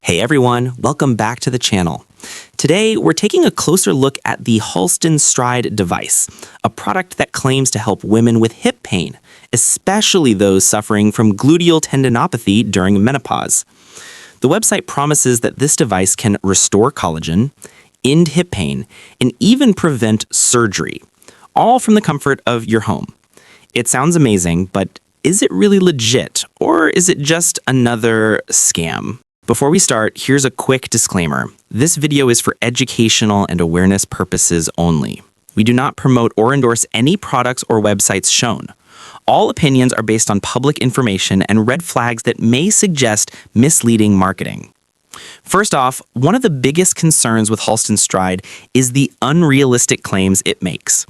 Hey everyone, welcome back to the channel. Today, we're taking a closer look at the Halsten Stride device, a product that claims to help women with hip pain, especially those suffering from gluteal tendinopathy during menopause. The website promises that this device can restore collagen, end hip pain, and even prevent surgery, all from the comfort of your home. It sounds amazing, but is it really legit, or is it just another scam? Before we start, here's a quick disclaimer. This video is for educational and awareness purposes only. We do not promote or endorse any products or websites shown. All opinions are based on public information and red flags that may suggest misleading marketing. First off, one of the biggest concerns with Halsten Stride is the unrealistic claims it makes.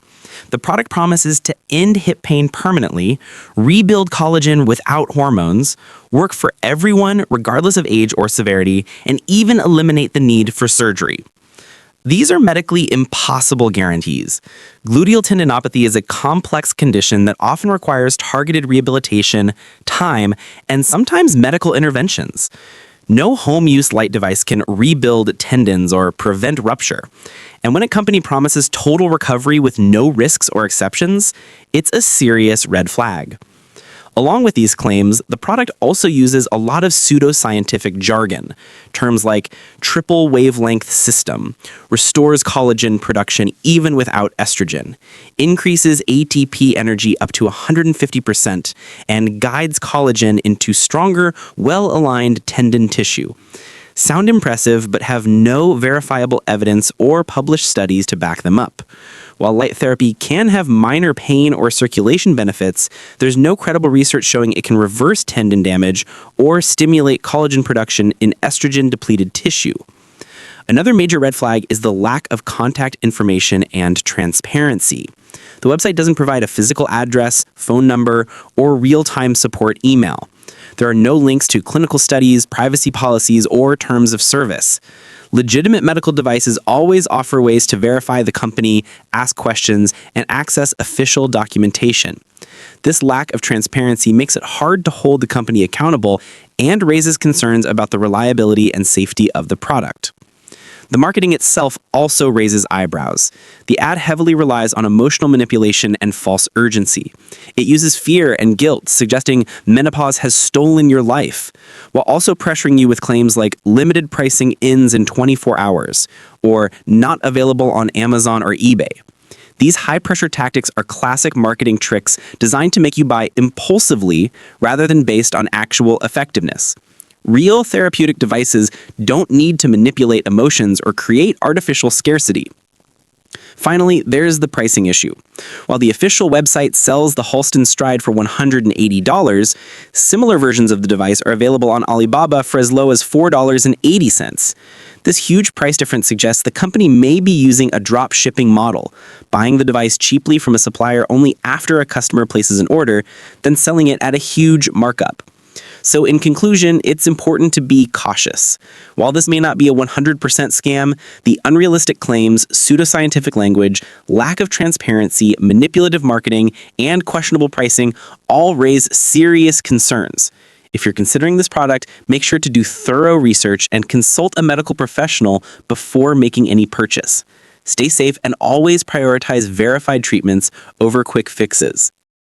The product promises to end hip pain permanently, rebuild collagen without hormones, work for everyone regardless of age or severity, and even eliminate the need for surgery. These are medically impossible guarantees. Gluteal tendinopathy is a complex condition that often requires targeted rehabilitation, time, and sometimes medical interventions. No home-use light device can rebuild tendons or prevent rupture. And when a company promises total recovery with no risks or exceptions, it's a serious red flag. Along with these claims, the product also uses a lot of pseudoscientific jargon. Terms like triple wavelength system, restores collagen production even without estrogen, increases ATP energy up to 150%, and guides collagen into stronger, well-aligned tendon tissue. Sound impressive, but have no verifiable evidence or published studies to back them up. While light therapy can have minor pain or circulation benefits, there's no credible research showing it can reverse tendon damage or stimulate collagen production in estrogen-depleted tissue. Another major red flag is the lack of contact information and transparency. The website doesn't provide a physical address, phone number, or real-time support email. There are no links to clinical studies, privacy policies, or terms of service. Legitimate medical devices always offer ways to verify the company, ask questions, and access official documentation. This lack of transparency makes it hard to hold the company accountable and raises concerns about the reliability and safety of the product. The marketing itself also raises eyebrows. The ad heavily relies on emotional manipulation and false urgency. It uses fear and guilt, suggesting menopause has stolen your life, while also pressuring you with claims like limited pricing ends in 24 hours, or not available on Amazon or eBay. These high-pressure tactics are classic marketing tricks designed to make you buy impulsively rather than based on actual effectiveness. Real therapeutic devices don't need to manipulate emotions or create artificial scarcity. Finally, there's the pricing issue. While the official website sells the Halsten Stride for $180, similar versions of the device are available on Alibaba for as low as $4.80. This huge price difference suggests the company may be using a drop shipping model, buying the device cheaply from a supplier only after a customer places an order, then selling it at a huge markup. So in conclusion, it's important to be cautious. While this may not be a 100% scam, the unrealistic claims, pseudoscientific language, lack of transparency, manipulative marketing, and questionable pricing all raise serious concerns. If you're considering this product, make sure to do thorough research and consult a medical professional before making any purchase. Stay safe and always prioritize verified treatments over quick fixes.